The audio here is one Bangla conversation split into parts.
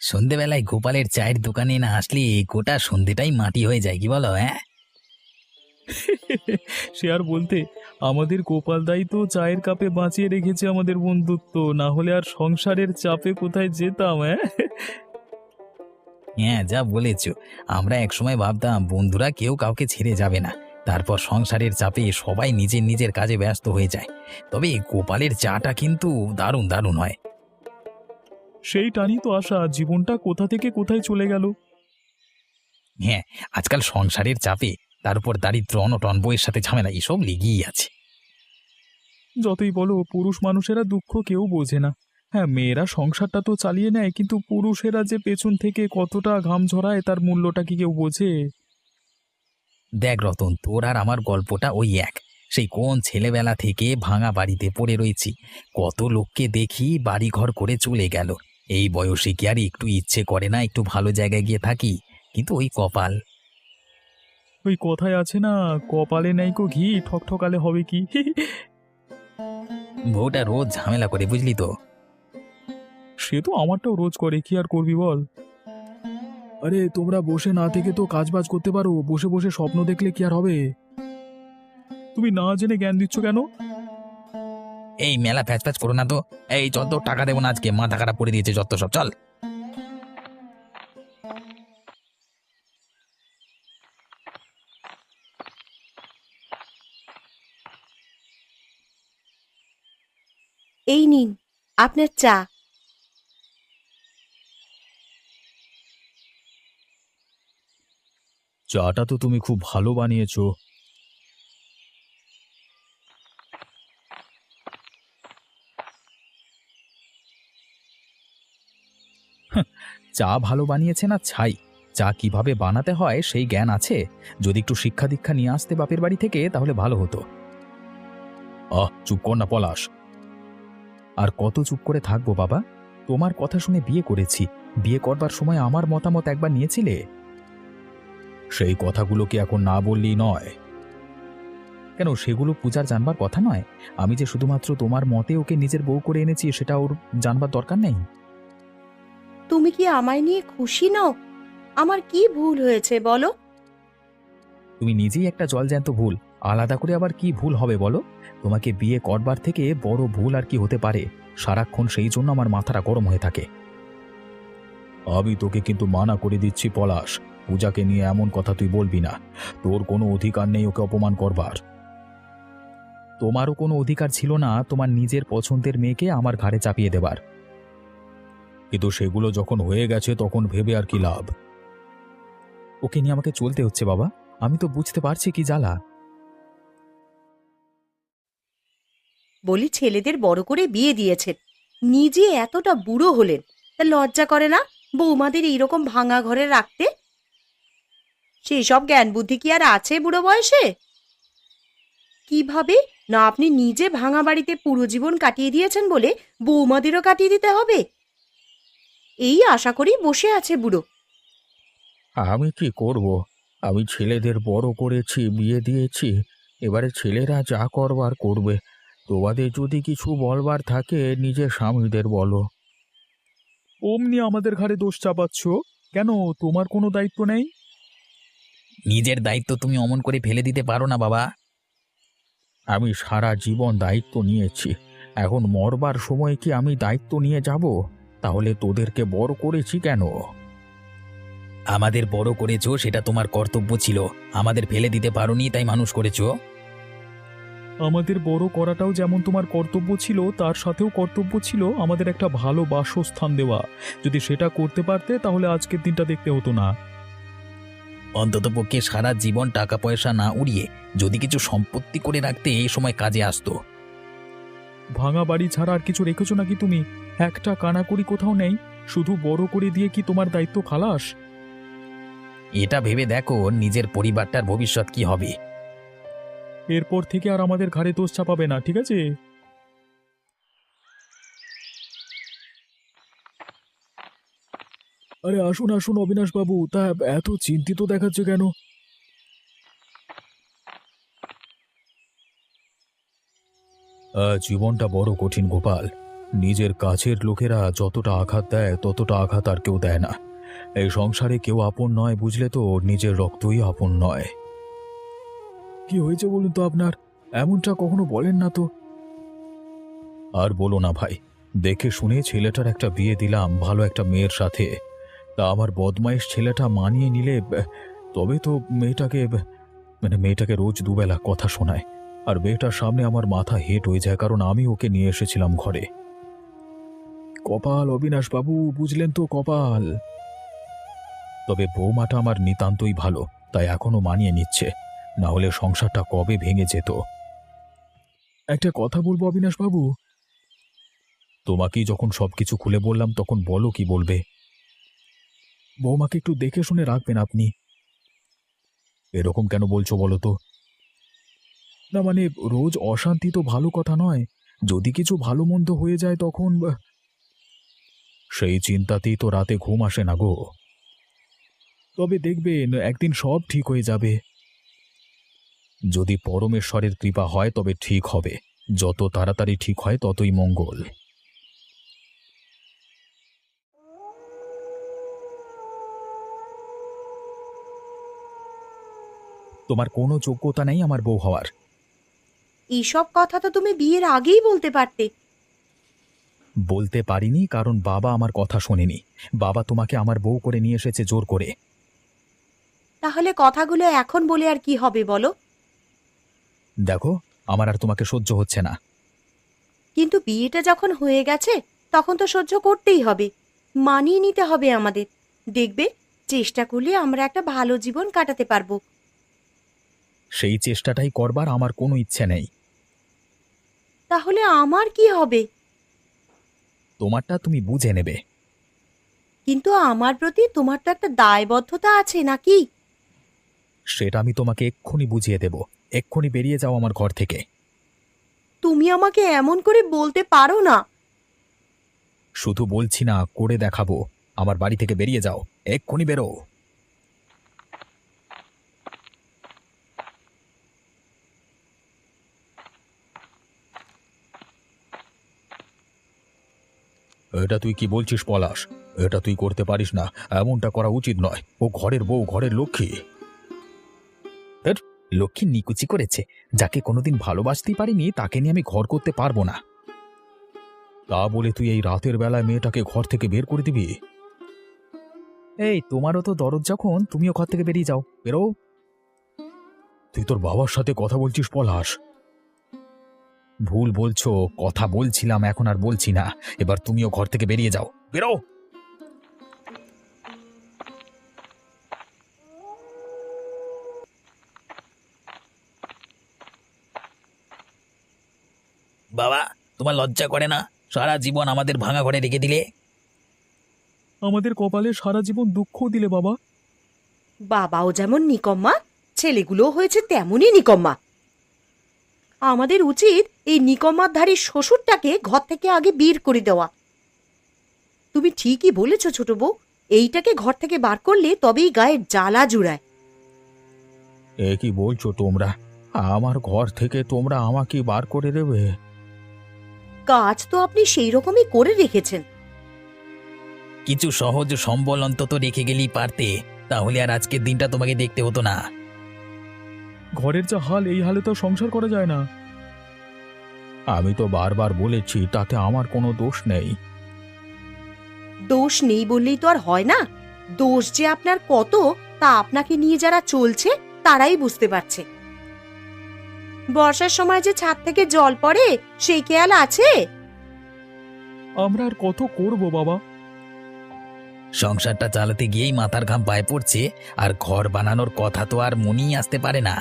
সন্ধেবেলায় গোপালের চায়ের দোকানে না আসলে গোটা সন্ধেটাই মাটি হয়ে যায়, কি বলো? হ্যাঁ, সে আর বলতে। আমাদের গোপালদাই তো চায়ের কাপে বাঁচিয়ে রেখেছে আমাদের বন্ধুত্ব, না হলে আর সংসারের চাপে কোথায় যেতাম, হ্যাঁ। হ্যাঁ, যা বলেছো। আমরা একসময় ভাবতাম বন্ধুরা কেউ কাউকে ছেড়ে যাবে না। তারপর সংসারের চাপে সবাই নিজের নিজের কাজে ব্যস্ত হয়ে যায়। তবে গোপালের চাটা কিন্তু দারুণ দারুণ হয়। সেই টানি তো আশা, জীবনটা কোথা থেকে কোথায় চলে গেল। হ্যাঁ, আজকাল সংসারের চাপে, তার উপর দারিদ্র্য, অনটন, বইয়ের সাথে ঝামেলা এসব লেগেই আছে। যতই বলো, পুরুষ মানুষেরা দুঃখ কেউ বোঝে না। হ্যাঁ, মেয়েরা সংসারটা তো চালিয়ে নেয়, কিন্তু পুরুষেরা যে পেছন থেকে কতটা ঘাম ঝরায় তার মূল্যটা কি কেউ বোঝে? দেখ রতন, তোর আর আমার গল্পটা ওই এক। সেই কোন ছেলেবেলা থেকে ভাঙা বাড়িতে পড়ে রয়েছি। কত লোককে দেখি বাড়িঘর করে চলে গেল। এই বয়সে কি আর একটু ইচ্ছে করে না একটু ভালো জায়গায় গিয়ে থাকি? কিন্তু ওই কপাল। ওই কথায় আছে না, কপালে নেই কো ঘি, ঠকঠকালে হবে কি। বউটা রোজ ঝামেলা করে, বুঝলি তো। সে তো আমারটাও রোজ করে, কি আর করবি বল। আরে তোমরা বসে না থেকে তো কাজবাজ করতে পারো, বসে বসে স্বপ্ন দেখলে কি আর হবে? তুমি না জেনে জ্ঞান দিচ্ছ কেন? এই মেলা প্যাচ প্যাচ করো না তো। এই চল, তো টাকা দেবো না আজকে, মাথা খারাপ করে দিয়েছে যত সব, চল। এই নিন আপনার চা। চাটা তো তুমি খুব ভালো বানিয়েছো। চা ভালো বানিয়েছে না ছাই, চা কিভাবে বানাতে হয় সেই জ্ঞান আছে। যদি একটু শিক্ষা দীক্ষা নিয়ে আসতে বাপের বাড়ি থেকে তাহলে ভালো হতো। চুপ কর না পলাশ। আর কত চুপ করে থাকবো বাবা? তোমার কথা শুনে বিয়ে করেছি। বিয়ে করবার সময় আমার মতামত একবার নিয়েছিলে? সেই কথাগুলো কি এখন না বললেই নয়? কেন, সেগুলো পূজার জানবার কথা নয়? আমি যে শুধুমাত্র তোমার মতে ওকে নিজের বউ করে এনেছি সেটা ওর জানবার দরকার নেই? তুমি কি আমায় নিয়ে খুশি নও? আমার কি ভুল হয়েছে বলো? তুমি নিজেই একটা জলজ্যান্ত ভুল। আলাদা করে আবার কি ভুল হবে বলো? তোমাকে বিয়ে করবার থেকে বড় ভুল আর কি হতে পারে? সারাক্ষণ সেই জন্য আমার মাথাটা গরম হয়ে থাকে। আমি তোকে কিন্তু মানা করে দিচ্ছি পলাশ, পূজাকে নিয়ে এমন কথা তুই বলবি না। তোর কোনো অধিকার নেই ওকে অপমান করবার। তোমারও কোনো অধিকার ছিল না তোমার নিজের পছন্দের মেয়েকে আমার ঘাড়ে চাপিয়ে দেবার। কিন্তু সেগুলো যখন হয়ে গেছে তখন ভেবে আর কি লাভ? ওকে নিয়ে আমাকে চলতে হচ্ছে বাবা। আমি তো বুঝতে পারছি কি জ্বালা। বলি, ছেলেদের বড় করে বিয়ে দিয়েছেন, নিজে এতটা বুড়ো হলেন, তা লজ্জা করে না বৌমাদের এইরকম ভাঙা ঘরে রাখতে? সেই সব জ্ঞান বুদ্ধি কি আর আছে বুড়ো বয়সে? কিভাবে না, আপনি নিজে ভাঙা বাড়িতে পুরো জীবন কাটিয়ে দিয়েছেন বলে বৌমাদেরও কাটিয়ে দিতে হবে? এই আশা করেই বসে আছে বুড়ো। আমি কি করব? আমি ছেলেদের বড় করেছি, বিয়ে দিয়েছি। এবারে ছেলেরা যা করবার করবে। তোমাদের যদি কিছু বলবার থাকে নিজের স্বামীদের বলো। অমনি আমাদের ঘাড়ে দোষ চাপাচ্ছ কেন? তোমার কোনো দায়িত্ব নেই? নিজের দায়িত্ব তুমি অমন করে ফেলে দিতে পারো না বাবা। আমি সারা জীবন দায়িত্ব নিয়েছি। এখন মরবার সময় কি আমি দায়িত্ব নিয়ে যাব? তাহলে তোদেরকে বড় করেছি কেন? আমাদের বড় করেছো, সেটা তোমার কর্তব্য ছিল। আমাদের ফেলে দিতে পারোনি, তাই মানুষ করেছো। আমাদের বড় করাটাও যেমন তোমার কর্তব্য ছিল, তার সাথেও কর্তব্য ছিল আমাদের একটা ভালো বাসস্থান দেওয়া। যদি সেটা করতে পারতে তাহলে আজকের দিনটা দেখতে হতো না। অন্ততপক্ষে সারা জীবন টাকা পয়সা না উড়িয়ে যদি কিছু সম্পত্তি করে রাখতে এই সময় কাজে আসতো। ভাঙা বাড়ি ছাড়া আর কিছু রেখেছো নাকি তুমি? একটা কানাকড়ি কোথাও নেই। শুধু বড় করে দিয়ে কি তোমার দায়িত্ব খালাস? এটা ভেবে দেখো নিজের পরিবারটার ভবিষ্যৎ কি হবে। এরপর থেকে আর আমাদের ঘাড়ে দোষ চাপাবে না, ঠিক আছে? আরে আসুন আসুন অবিনাশ বাবু, তা এত চিন্তিত দেখাচ্ছে কেন? জীবনটা বড় কঠিন গোপাল। নিজের কাছের লোকেরা যতটা আঘাত দেয় ততটা আঘাত আর কেউ দেয় না। এই সংসারে কেউ আপন নয়, বুঝলে তো? নিজের রক্তই আপন নয়। কি হয়েছে বলুন তো আপনার? এমনটা কখনো বলেন না তো। আর বলো না ভাই, দেখে শুনে ছেলেটার একটা বিয়ে দিলাম ভালো একটা মেয়ের সাথে। তা আমার বদমাইশ ছেলেটা মানিয়ে নিলে তবে তো মেয়েটাকে রোজ দুবেলা কথা শোনায়। আর মেয়েটার সামনে আমার মাথা হেঁট হয়ে যায়, কারণ আমি ওকে নিয়ে এসেছিলাম ঘরে। কপাল অবিনাশ বাবু, বুঝলেন তো, কপাল। তবে বৌমাটা আমার নিতান্তই ভালো, তাই এখনো মানিয়ে নিচ্ছে, না হলে সংসারটা কবে ভেঙে যেত। একটা কথা বলবো অবিনাশ বাবু? তোমাকেই যখন সবকিছু খুলে বললাম, তখন বলো কি বলবে। বৌমাকে একটু দেখে শুনে রাখবেন আপনি। এরকম কেন বলছো বলো তো? না মানে, রোজ অশান্তি তো ভালো কথা নয়। যদি কিছু ভালো মন্দ হয়ে যায় তখন সেই চিন্তাতেই তো রাতে ঘুম আসে না গো। তবে দেখবেন একদিন সব ঠিক হয়ে যাবে। যদি পরমেশ্বরের কৃপা হয় তবে ঠিক হবে। যত তাড়াতাড়ি ঠিক হয় ততই মঙ্গল। তোমার কোনো যোগ্যতা নেই আমার বউ হওয়ার। এইসব কথা তো তুমি বিয়ের আগেই বলতে পারতে। বলতে পারিনি কারণ বাবা আমার কথা শোনেনি। বাবা তোমাকে আমার বউ করে নিয়ে এসেছে জোর করে। তাহলে কথাগুলো এখন বলে আর কি হবে বলো? দেখো, আমার আর তোমাকে সহ্য হচ্ছে না। কিন্তু বিয়েটা যখন হয়ে গেছে তখন তো সহ্য করতেই হবে, মানিয়ে নিতে হবে আমাদের। দেখবে, চেষ্টা করলে আমরা একটা ভালো জীবন কাটাতে পারবো। সেই চেষ্টাটাই করবার আমার কোনো ইচ্ছে নেই। তাহলে আমার কি হবে? তোমারটা তুমি বুঝে নেবে। কিন্তু আমার প্রতি তোমার তো একটা দায়বদ্ধতা আছে নাকি? সেটা আমি তোমাকে এক্ষুনি বুঝিয়ে দেব। এক্ষুনি বেরিয়ে যাও আমার ঘর থেকে। তুমি আমাকে এমন করে বলতে পারো না। শুধু বলছি না, করে দেখাবো। আমার বাড়ি থেকে বেরিয়ে যাও, এক্ষুনি বেরো। এটা তুই কি বলছিস পলাশ? এটা তুই করতে পারিস না, এমনটা করা উচিত নয়। ও ঘরের বউ, ঘরের লক্ষ্মী। এর লক্ষ্মী নিকুচি করেছে। যাকে কোনোদিন ভালোবাসতেই পারিনি তাকে নিয়ে আমি ঘর করতে পারবো না। তা বলে তুই এই রাতের বেলায় মেয়েটাকে ঘর থেকে বের করে দিবি? এই, তোমারও তো দরদ যখন, তুমিও ঘর থেকে বেরিয়ে যাও, বেরো। তুই তোর বাবার সাথে কথা বলছিস পলাশ? ভুল বলছো। কথা বলছিলাম, এখন আর বলছি না। এবার তুমিও ঘর থেকে বেরিয়ে যাও, বেরো। বাবা, তোমার লজ্জা করে না? সারা জীবন আমাদের ভাঙা ঘরে রেখে দিলে। আমাদের কপালে সারা জীবন দুঃখ দিলে বাবা। বাবাও যেমন নিকম্মা, ছেলেগুলোও হয়েছে তেমনই নিকম্মা। আমাদের উচিত এই নিকম্মাধারী শ্বশুরটাকে ঘর থেকে আগে বের করে দেওয়া। তুমি ঠিকই বলেছ ছোট বউ, এইটাকে ঘর থেকে বার করলে তবেই গায়ের জ্বালা জুড়ায়। এ কি বলছো তোমরা? আমার ঘর থেকে তোমরা আমাকে বার করে দেবে? কাজ তো আপনি সেই রকমই করে রেখেছেন। কিছু সহজ সম্বল অন্তত রেখে গেলেই পারতে, তাহলে আর আজকের দিনটা তোমাকে দেখতে হতো না। ঘরের যা হাল, এই হালে তো সংসার করা যায় না। আমি তো বারবার বলেছি, তাতে আমার কোনো দোষ নেই। দোষ নেই বললেই তো আর হয় না। দোষ যে আপনার কত, তা আপনাকে নিয়ে যারা চলছে তারাই বুঝতে পারছে। বর্ষার সময় যে ছাদ থেকে জল পড়ে, সেই খেয়াল আছে? আমরা আর কত করব বাবা? সংসারটা চালাতে গিয়েই মাথার ঘাম পায়ে পড়ছে, আর ঘর বানানোর কথা তো আর মনেই আসতে পারে না।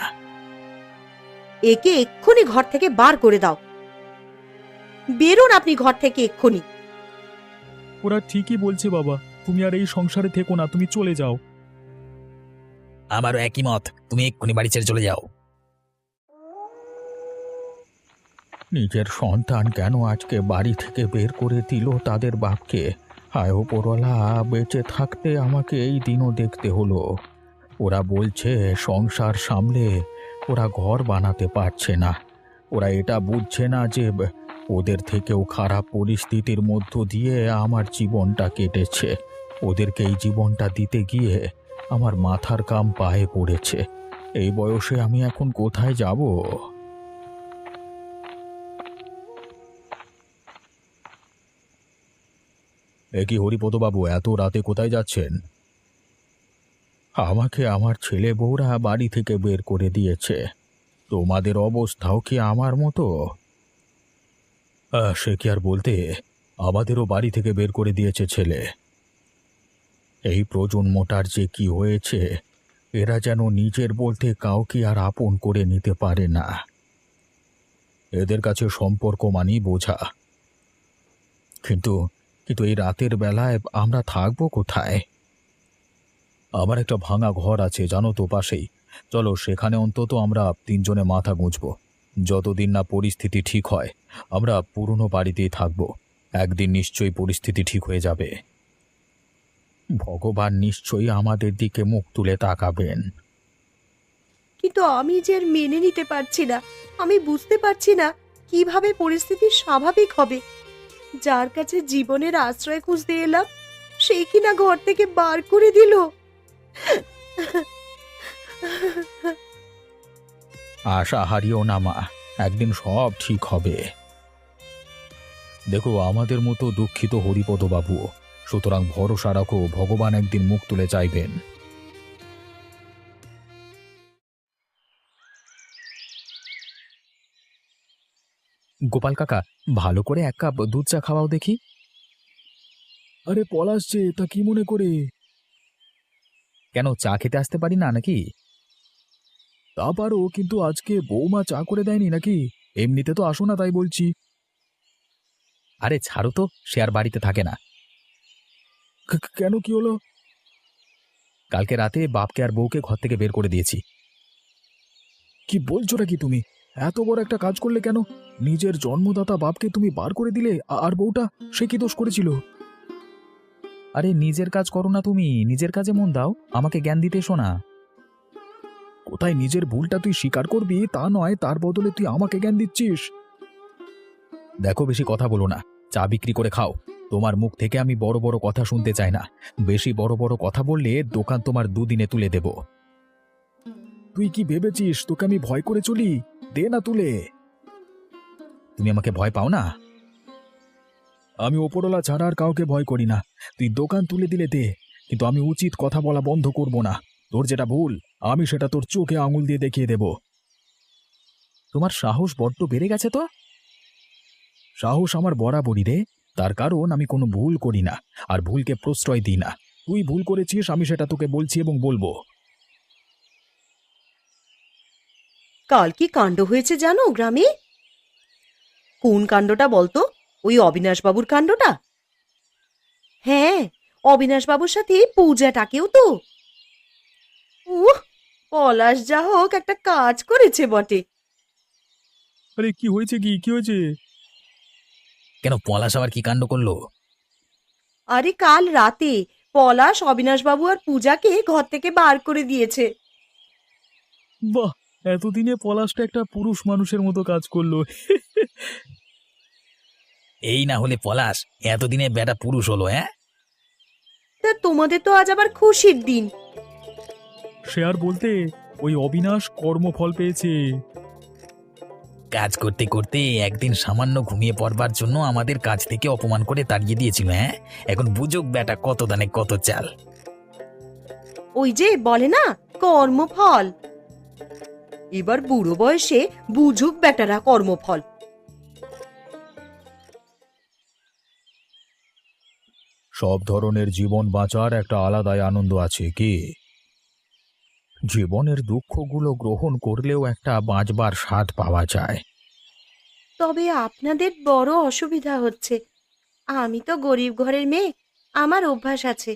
একে এক্ষুনি ঘর থেকে বার করে দাও। বেরোন আপনি ঘর থেকে এক্ষুনি। ওরা ঠিকই বলছে বাবা, তুমি আর এই সংসারে থেকো না, তুমি চলে যাও। আমারও একই মত, তুমি এক্ষুনি বাড়ি ছেড়ে চলে যাও। নিজের সন্তান কেন আজকে বাড়ি থেকে বের করে দিল তাদের বাপকে? হায় ওপরওয়ালা, বেঁচে থাকতে আমাকে এই দিনও দেখতে হলো। ওরা বলছে সংসার সামলে ওরা ঘর বানাতে পারছে না। ওরা এটা বুঝছে না যে ওদের থেকেও খারাপ পরিস্থিতির মধ্য দিয়ে আমার জীবনটা কেটেছে। ওদেরকে এই জীবনটা দিতে গিয়ে আমার মাথার কাম পায়ে পড়েছে। এই বয়সে আমি এখন কোথায় যাব? এ কি হরিপদবাবু, এত রাতে কোথায় যাচ্ছেন? আমাকে আমার ছেলে বউরা বাড়ি থেকে বের করে দিয়েছে। তোমাদের অবস্থাও কি আমার মতো? সে কি আর বলতে, আমাদেরও বাড়ি থেকে বের করে দিয়েছে ছেলে। এই প্রজন্মটার যে কি হয়েছে, এরা যেন নিজের বলতে কাউকে আর আপন করে নিতে পারে না। এদের কাছে সম্পর্ক মানেই বোঝা। কিন্তু কিন্তু এই রাতের বেলায় আমরা থাকবো কোথায়? আমার একটা ভাঙা ঘর আছে জানো তো, পাশেই। চলো সেখানে অন্তত আমরা তিনজনে মাথা গুঁজবো। যতদিন না পরিস্থিতি ঠিক হয় আমরা পুরনো বাড়িতেই থাকবো। একদিন নিশ্চয়ই পরিস্থিতি ঠিক হয়ে যাবে। ভগবান নিশ্চয়ই আমাদের দিকে মুখ তুলে তাকাবেন। কিন্তু আমি যে আর মেনে নিতে পারছি না। আমি বুঝতে পারছি না কিভাবে পরিস্থিতি স্বাভাবিক হবে। যার কাছে জীবনের আশ্রয় খুঁজতে এলাম, সেই কিনা ঘর থেকে বার করে দিল। আশা হারিও না মা, একদিন সব ঠিক হবে। দেখো, আমাদের মতো দুঃখিত হরিপদ বাবু, সুতরাং ভরসা রাখো, ভগবান একদিন মুখ তুলে চাইবেন। গোপাল কাকা, ভালো করে এক কাপ দুধ চা খাওয়াও দেখি। আরে পলাশ যে, তা কি মনে করে? কেন, চা খেতে আসতে পারি না নাকি? তা পারো, কিন্তু আজকে বৌমা চা করে দেয়নি নাকি? এমনিতে তো আসো না, তাই বলছি। আরে ছাড়ো তো, সে আর বাড়িতে থাকে না। কেন, কি হলো? কালকে রাতে বাপকে আর বউকে ঘর থেকে বের করে দিয়েছি। কি বলছো নাকি তুমি? এত বড় একটা কাজ করলে কেন? নিজের জন্মদাতা বাপকে তুমি বার করে দিলে, আর বউটা সে কি দোষ করেছিল? আরে নিজের কাজ করো না তুমি, নিজের কাজে মন দাও, আমাকে জ্ঞান দিতে এসো না। কোথায় নিজের ভুলটা তুই স্বীকার করবি তা নয়, তার বদলে তুই আমাকে জ্ঞান দিচ্ছিস। দেখো, বেশি কথা বলো না, চা বিক্রি করে খাও। তোমার মুখ থেকে আমি বড় বড় কথা শুনতে চাই না। বেশি বড় বড় কথা বললে দোকান তোমার দুদিনে তুলে দেব। তুই কি ভেবেছিস তোকে আমি ভয় করে চলি? দে না তুলে। তুমি আমাকে ভয় পাও না? আমি ওপরওয়ালা ছাড়া আর কাউকে ভয় করি না। তুই দোকান তুলে দিলে দে, কিন্তু আমি উচিত কথা বলা বন্ধ করব না। তোর যেটা ভুল আমি সেটা তোর চোখে আঙুল দিয়ে দেখিয়ে দেব। তোমার সাহস বড্ড বেড়ে গেছে তো। সাহস আমার বরাবরই রে, তার কারণ আমি কোনো ভুল করি না, আর ভুলকে প্রশ্রয় দিই না। তুই ভুল করেছিস, আমি সেটা তোকে বলছি এবং বলবো। কাল কি কাণ্ড হয়েছে জানো গ্রামে? কোন কাণ্ডটা বলতো? ওই অবিনাশবাবুর কাণ্ডটা? হ্যাঁ, অবিনাশবাবুর সাথে পূজাটাকেও তো। উহ, পলাশ যা হোক একটা কাজ করেছে বটে। আরে কি হয়েছে, কি হয়েছে? কেন, পলাশ আবার কি কাণ্ড করলো? আরে কাল রাতে পলাশ অবিনাশবাবু আর পূজাকে ঘর থেকে বার করে দিয়েছে। বাহ, এতদিনে পলাশটা একটা পুরুষ মানুষের মতো কাজ করলো। এই না হলে পলাশ এতদিনে বেটা পুরুষ হলো? হ্যাঁ, তা তোমাদের তো আজ আবার খুশির দিন। সে আর বলতে, ওই অবিনাশ কর্মফল পেয়েছে। কাজ করতে করতে একদিন সামান্য ঘুমিয়ে পড়বার জন্য আমাদের কাজ থেকে অপমান করে তাড়িয়ে দিয়েছিল। হ্যাঁ, এখন বুঝুক বেটা কত দানে কত চাল। ওই যে বলে না, কর্মফল। এবার বুড়ো বয়সে বুঝুক বেটারা কর্মফল। সব ধরনের জীবন বাঁচার একটা আলাদাই আনন্দ আছে কি? জীবনের দুঃখগুলো গ্রহণ করলেও একটা বাঁচবার স্বাদ পাওয়া যায়। তবে আপনাদের বড় অসুবিধা হচ্ছে। আমি তো গরিব ঘরের মেয়ে, আমার অভ্যাস আছে,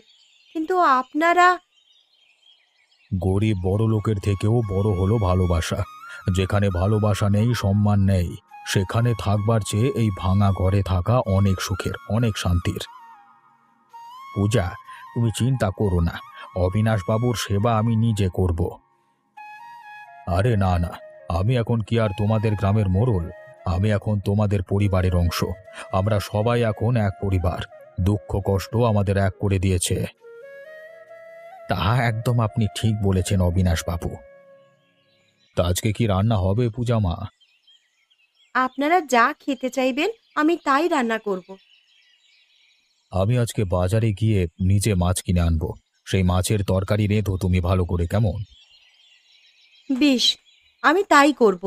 কিন্তু আপনারা। গরিব বড় লোকের থেকেও বড় হলো ভালোবাসা। যেখানে ভালোবাসা নেই, সম্মান নেই, সেখানে থাকবার চেয়ে এই ভাঙা ঘরে থাকা অনেক সুখের, অনেক শান্তির। পূজা, তুমি চিন্তা করো না, অবিনাশ বাবুর সেবা আমি নিজে করব। আরে না না, আমি এখন কি আর তোমাদের গ্রামের মোড়ল? আমি এখন তোমাদের পরিবারের অংশ। আমরা সবাই এখন এক পরিবার। দুঃখ কষ্ট আমাদের এক করে দিয়েছে। তা একদম আপনি ঠিক বলেছেন অবিনাশ বাবু। তা আজকে কি রান্না হবে পূজা মা? আপনারা যা খেতে চাইবেন আমি তাই রান্না করব। আমি আজকে বাজারে গিয়ে নিজে মাছ কিনে আনবো। সেই মাছের তরকারি রেঁধো তুমি ভালো করে, কেমন? বেশ, আমি তাই করব।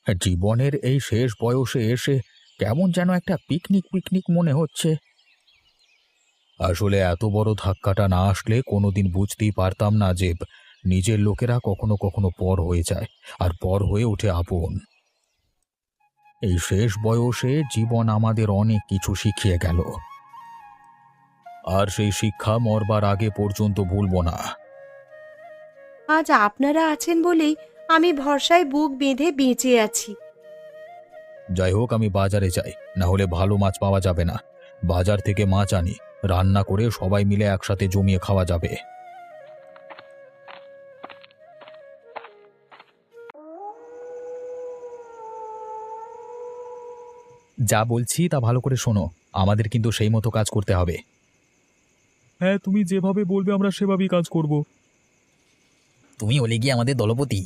জীবনের এই শেষ বয়সে এসে কেমন যেন একটা পিকনিক পিকনিক মনে হচ্ছে। আসলে এত বড় ধাক্কাটা না আসলে কোনোদিন বুঝতেই পারতাম না যে নিজের লোকেরা কখনো কখনো পর হয়ে যায়, আর পর হয়ে ওঠে আপন। এই শেষ বয়সে জীবন আমাদের অনেক কিছু শিখিয়ে গেল, আর সেই শিক্ষা মরবার আগে পর্যন্ত ভুলব না। আজ আপনারা আছেন বলেই আমি ভরসায় বুক বেঁধে বেঁচে আছি। যাই হোক, আমি বাজারে যাই, না হলে ভালো মাছ পাওয়া যাবে না। বাজার থেকে মাছ আনি, রান্না করে সবাই মিলে একসাথে জমিয়ে খাওয়া যাবে। যা বলছি তা ভালো করে শোনো, আমাদের কিন্তু সেই মতো কাজ করতে হবে। হ্যাঁ, তুমি যেভাবে বলবে আমরা সেভাবেই কাজ করব। তুমি হলে গিয়ে আমাদের দলপতি।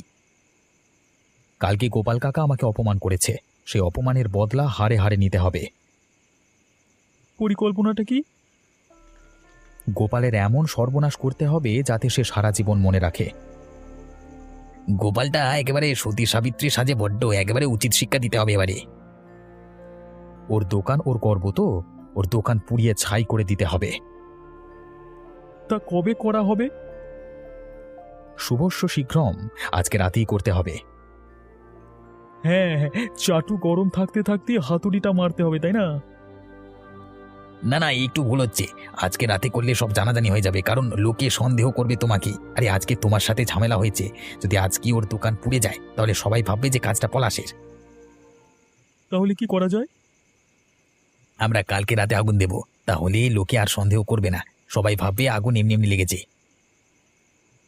কালকে গোপাল কাকা আমাকে অপমান করেছে, সেই অপমানের বদলা হাড়ে হাড়ে নিতে হবে। পরিকল্পনাটা কি? গোপালের এমন সর্বনাশ করতে হবে যাতে সে সারা জীবন মনে রাখে। গোপালটা একেবারে সতী সাবিত্রী সাজে বড্ড, একেবারে উচিত শিক্ষা দিতে হবে এবারে। ওর দোকান ওর গর্ব তো, ওর দোকান পুড়িয়ে ছাই করে দিতে হবে। তা কবে করা হবে? শুভস্য শীঘ্রম, আজকে রাতেই করতে হবে। হ্যাঁ, চাটু গরম থাকতে থাকতে হাতুড়িটা মারতে হবে, তাই না? না না, একটু ভুল হচ্ছে। আজকে রাতে করলে সব জানাজানি হয়ে যাবে, কারণ লোকে সন্দেহ করবে তোমাকে। আরে আজকে তোমার সাথে ঝামেলা হয়েছে, যদি আজকে ওর দোকান পুড়ে যায় তাহলে সবাই ভাববে যে কাজটা পলাশের। তাহলে কি করা যায়? আমরা কালকে রাতে আগুন দেব, তাহলে লোকে আর সন্দেহ করবে না, সবাই ভাববে আগুন এমনি এমনি লেগেছে।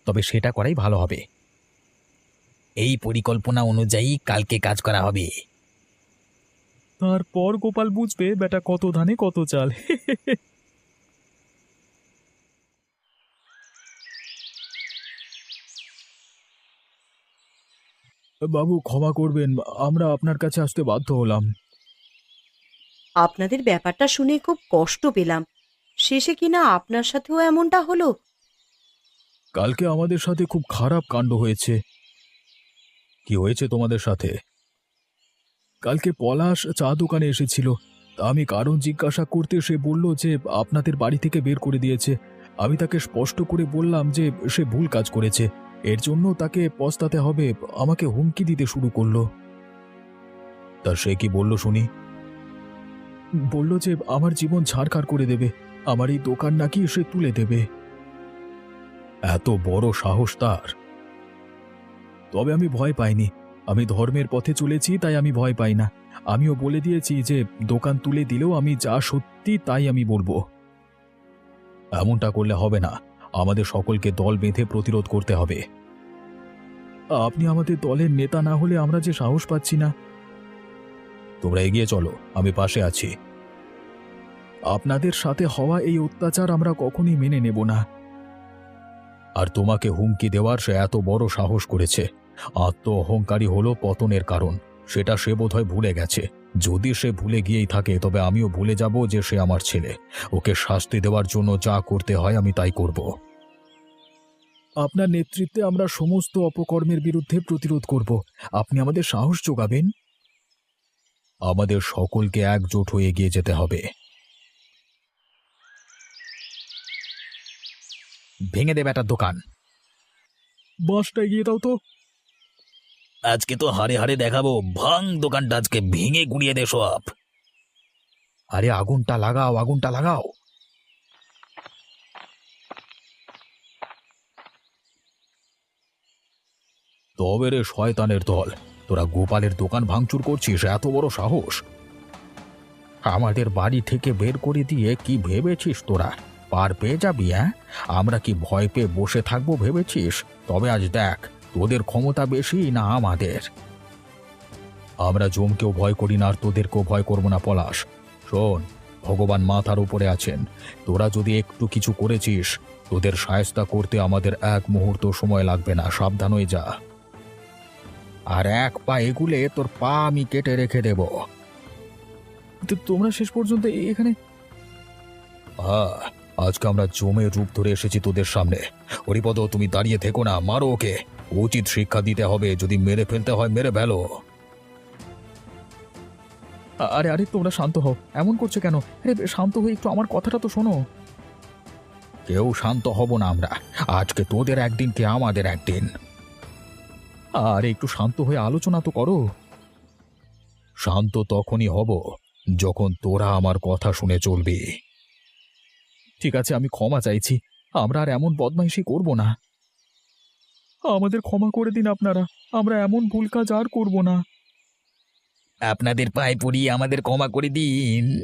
তবে সেটা করাই ভালো হবে। এই পরিকল্পনা অনুযায়ী কালকে কাজ করা হবে। তারপর গোপাল বুঝবে বেটা কত ধানে কত চাল। বাবু ক্ষমা করবেন, আমরা আপনার কাছে আসতে বাধ্য হলাম। আপনাদের ব্যাপারটা শুনে খুব কষ্ট পেলাম। শেষে কিনা আপনার সাথেও এমনটা হলো। কালকে আমাদের সাথে খুব খারাপ কাণ্ড হয়েছে। কি হয়েছে তোমাদের সাথে? কালকে পলাশ চা দোকানে এসেছিল, তা আমি কারণ জিজ্ঞাসা করতে সে বলল যে আপনাদের বাড়ি থেকে বের করে দিয়েছে। আমি তাকে স্পষ্ট করে বললাম যে সে ভুল কাজ করেছে, এর জন্য তাকে পস্তাতে হবে, আমাকে হুমকি দিতে শুরু করলো। তা সে কি বলল শুনি? বলল যে আমার জীবন ছাড়খাড় করে দেবে, আমার এই দোকান নাকি সে তুলে দেবে। এত বড় সাহস তার! তবে আমি ভয় পাইনি, আমি ধর্মের পথে চলেছি, তাই আমি ভয় পাই না। আমিও বলে দিয়েছি যে দোকান তুলে দিলেও আমি যা সত্যি তাই আমি বলবো। এমনটা করলে হবে না, আমাদের সকলকে দল বেঁধে প্রতিরোধ করতে হবে। আপনি আমাদের দলের নেতা না হলে আমরা যে সাহস পাচ্ছি না। তোমরা এগিয়ে চলো, আমি পাশে আছি। আপনাদের সাথে হওয়া এই অত্যাচার আমরা কখনই মেনে নেব না। আর তোমাকে হুমকি দেওয়ার সে এত বড় সাহস করেছে, আত্ম অহংকারী হলো পতনের কারণ, সেটা সে বোধহয় ভুলে গেছে। যদি সে ভুলে গিয়েই থাকে তবে আমিও ভুলে যাব যে সে আমার ছেলে। ওকে শাস্তি দেওয়ার জন্য যা করতে হয় আমি তাই করব। আপনার নেতৃত্বে আমরা সমস্ত অপকর্মের বিরুদ্ধে প্রতিরোধ করব। আপনি আমাদের সাহস যোগাবেন। আমাদের সকলকে একজোট হয়ে এগিয়ে যেতে হবে। ভেঙে দেবে একটা দোকান। বাসটা এগিয়ে দাও তো। আজকে তো হাড়ে হাড়ে দেখাবো, ভাঙ দোকানটা আজকে ভেঙে গুড়িয়ে দে সব। আরে আগুনটা লাগাও, আগুনটা লাগাও। তবে রে শয়তানের দল, তোরা গোপালের দোকান ভাঙচুর করছিস, এত বড় সাহস! আমাদের বাড়ি থেকে বের করে দিয়ে কি ভেবেছিস তোরা পার পেয়ে যাবি? হ্যাঁ, আমরা কি ভয় পেয়ে বসে থাকবো ভেবেছিস? তবে আজ দেখ তোদের ক্ষমতা বেশি না আমাদের। আমরা জমকেও ভয় করি না আর তোদেরকেও ভয় করবো না পলাশ। শোন, ভগবান মাথার উপরে আছেন। তোরা যদি একটু কিছু করেছিস, তোদের সায়স্তা করতে আমাদের এক মুহূর্ত সময় লাগবে না, সাবধান হয়ে যা। আর এক পা এগুলে তোর পা আমি কেটে রেখে দেব। তোমরা শেষ পর্যন্ত এখানে? হ্যাঁ, আজকে আমরা জমের রূপ ধরে এসেছি তোদের সামনে। হরিপদ, তুমি দাঁড়িয়ে থেকো না, মারো ওকে। উচিত শিক্ষা দিতে হবে, যদি মেরে ফেলতে হয় মেরে ফেলো। আরে আরে, তোমরা শান্ত হও, এমন করছো কেন? আরে শান্ত হয়ে একটু আমার কথাটা তো শোনো। কেউ শান্ত হব না আমরা। আজকে তোদের একদিন কে আমাদের একদিন। আরে একটু শান্ত হয়ে আলোচনা তো করো। শান্ত তখনই হব যখন তোরা আমার কথা শুনে চলবি। ঠিক আছে, আমি ক্ষমা চাইছি। আমরা আর এমন বদমাইশি করব না। আমাদের ক্ষমা করে দিন আপনারা। আমরা এমন ভুল কাজ আর করব না। আপনাদের পায়ে পড়ি, আমাদের ক্ষমা করে দিন।